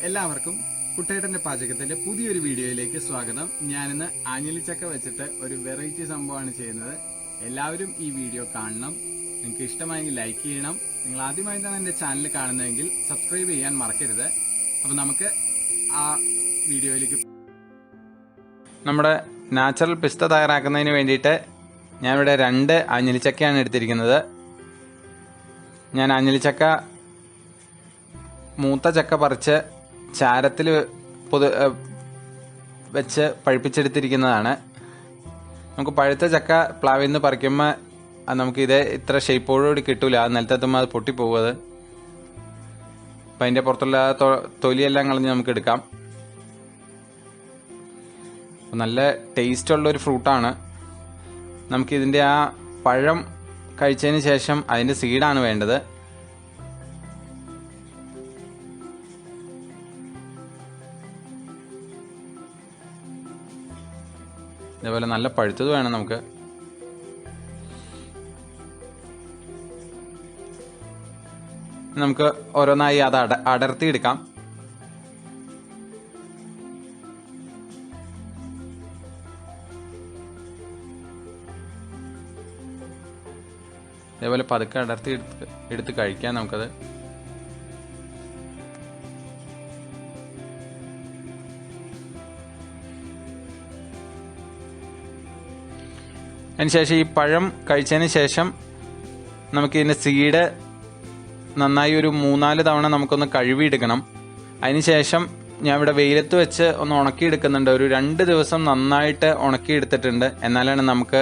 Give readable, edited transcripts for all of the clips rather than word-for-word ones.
എല്ലാവർക്കും കുട്ടേട്ടന്റെ പാചകത്തിന്റെ പുതിയൊരു വീഡിയോയിലേക്ക് സ്വാഗതം. ഞാനിന്ന് ആഞ്ഞിലിച്ചക്ക വെച്ചിട്ട് ഒരു വെറൈറ്റി സംഭവമാണ് ചെയ്യുന്നത്. എല്ലാവരും ഈ വീഡിയോ കാണണം. നിങ്ങൾക്ക് ഇഷ്ടമായെങ്കിൽ ലൈക്ക് ചെയ്യണം. നിങ്ങൾ ആദ്യമായിട്ടാണ് എന്റെ ചാനൽ കാണുന്നതെങ്കിൽ സബ്സ്ക്രൈബ് ചെയ്യാൻ മറക്കരുത്. അപ്പൊ നമുക്ക് ആ വീഡിയോയിലേക്ക്. നമ്മുടെ നാച്ചുറൽ പിസ്ത തയ്യാറാക്കുന്നതിന് വേണ്ടിയിട്ട് ഞാനിവിടെ 2 ആഞ്ഞിലിച്ചക്കയാണ് എടുത്തിരിക്കുന്നത്. ഞാൻ ആഞ്ഞിലിച്ചക്ക മൂത്ത ചക്ക പറിച്ച് ചാരത്തിൽ വെച്ച് പഴുപ്പിച്ചെടുത്തിരിക്കുന്നതാണ്. നമുക്ക് പഴുത്ത ചക്ക പ്ലാവിൽ നിന്ന് പറിക്കുമ്പോൾ നമുക്ക് ഇത്ര ഷേപ്പോടുകൂടി കിട്ടൂല. അത് നിലത്തെത്തുമ്പോൾ അത് പൊട്ടിപ്പോകുന്നത്. അപ്പം അതിൻ്റെ പുറത്തുള്ള തൊലിയെല്ലാം കളഞ്ഞ് നമുക്ക് എടുക്കാം. നല്ല ടേസ്റ്റുള്ളൊരു ഫ്രൂട്ടാണ്. നമുക്കിതിൻ്റെ ആ പഴം കഴിച്ചതിന് ശേഷം അതിൻ്റെ സീഡാണ് വേണ്ടത്. ഇതേപോലെ നല്ല പഴുത്തത് വേണം നമുക്ക്. നമുക്ക് ഓരോന്നായി അത് അടർത്തിയെടുക്കാം. ഇതേപോലെ പതുക്കെ അടർത്തി എടുത്ത് കഴിക്കാം നമുക്കത്. അതിനുശേഷം ഈ പഴം കഴിച്ചതിന് ശേഷം നമുക്കിതിൻ്റെ സീഡ് നന്നായി ഒരു 3-4 തവണ നമുക്കൊന്ന് കഴുകിയെടുക്കണം. അതിനുശേഷം ഞാൻ ഇവിടെ വെയിലത്ത് വെച്ച് ഒന്ന് ഉണക്കിയെടുക്കുന്നുണ്ട്. ഒരു 2 ദിവസം നന്നായിട്ട് ഉണക്കിയെടുത്തിട്ടുണ്ട്. എന്നാലാണ് നമുക്ക്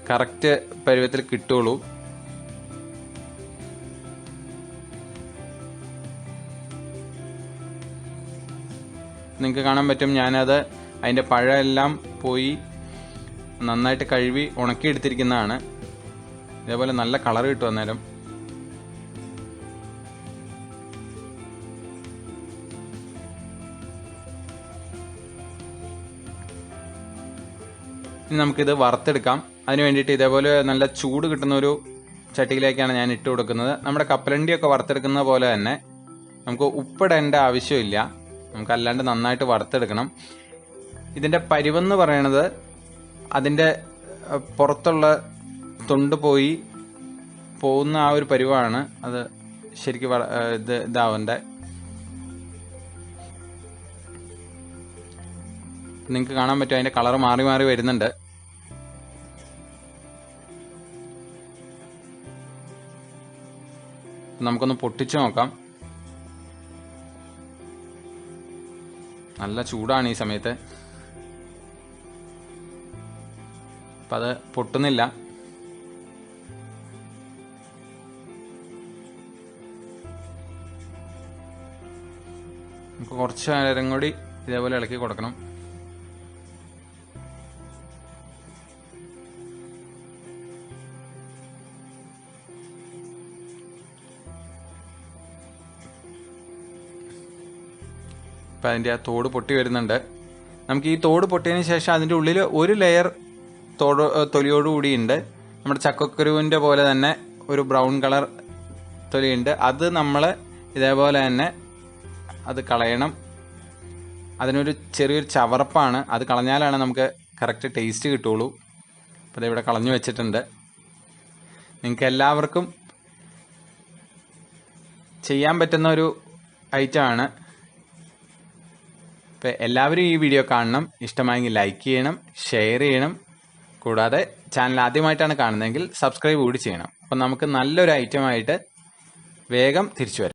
കറക്റ്റ് പരുവത്തിൽ കിട്ടുള്ളൂ. നിങ്ങൾക്ക് കാണാൻ പറ്റും, ഞാനത് അതിൻ്റെ പഴമെല്ലാം പോയി നന്നായിട്ട് കഴുകി ഉണക്കിയെടുത്തിരിക്കുന്നതാണ്. ഇതേപോലെ നല്ല കളർ കിട്ടും അന്നേരം. ഇനി നമുക്കിത് വറുത്തെടുക്കാം. അതിന് വേണ്ടിയിട്ട് ഇതേപോലെ നല്ല ചൂട് കിട്ടുന്ന ഒരു ചട്ടിയിലേക്കാണ് ഞാൻ ഇട്ട് കൊടുക്കുന്നത്. നമ്മുടെ കപ്പലണ്ടിയൊക്കെ വറുത്തെടുക്കുന്ന പോലെ തന്നെ നമുക്ക് ഉപ്പിടേണ്ട ആവശ്യമില്ല. നമുക്കല്ലാണ്ട് നന്നായിട്ട് വറുത്തെടുക്കണം. ഇതിൻ്റെ പരുവെന്ന് പറയണത് അതിൻ്റെ പുറത്തുള്ള തൊണ്ട് പോകുന്ന ആ ഒരു പരുവാണ്. അത് ശരിക്കും ഇതാവണ്ടേ. നിങ്ങൾക്ക് കാണാൻ പറ്റും, അതിൻ്റെ കളർ മാറി മാറി വരുന്നുണ്ട്. നമുക്കൊന്ന് പൊട്ടിച്ചു നോക്കാം. നല്ല ചൂടാണ് ഈ സമയത്ത്. അപ്പം അത് പൊട്ടുന്നില്ല. നമുക്ക് കുറച്ച് നേരം കൂടി ഇതേപോലെ ഇളക്കി കൊടുക്കണം. അപ്പം അതിൻ്റെ ആ തോട് പൊട്ടി വരുന്നുണ്ട്. നമുക്ക് ഈ തോട് പൊട്ടിയതിന് ശേഷം അതിൻ്റെ ഉള്ളിൽ ഒരു ലെയർ തൊലിയോടുകൂടിയുണ്ട്. നമ്മുടെ ചക്കക്കുരുവിൻ്റെ പോലെ തന്നെ ഒരു ബ്രൗൺ കളർ തൊലിയുണ്ട്. അത് നമ്മൾ ഇതേപോലെ തന്നെ അത് കളയണം. അതിനൊരു ചെറിയൊരു ചവർപ്പാണ്. അത് കളഞ്ഞാലാണ് നമുക്ക് കറക്റ്റ് ടേസ്റ്റ് കിട്ടുള്ളൂ. അപ്പോൾ ഇതിവിടെ കളഞ്ഞു വെച്ചിട്ടുണ്ട്. നിങ്ങൾക്ക് എല്ലാവർക്കും ചെയ്യാൻ പറ്റുന്ന ഒരു ഐറ്റമാണ്. അപ്പോൾ എല്ലാവരും ഈ വീഡിയോ കാണണം. ഇഷ്ടമായെങ്കിൽ ലൈക്ക് ചെയ്യണം, ഷെയർ ചെയ്യണം. കൂടാതെ ചാനൽ ആദ്യമായിട്ടാണ് കാണുന്നതെങ്കിൽ സബ്സ്ക്രൈബ് കൂടി ചെയ്യണം. അപ്പം നമുക്ക് നല്ലൊരു ഐറ്റമായിട്ട് വേഗം തിരിച്ചു വരാം.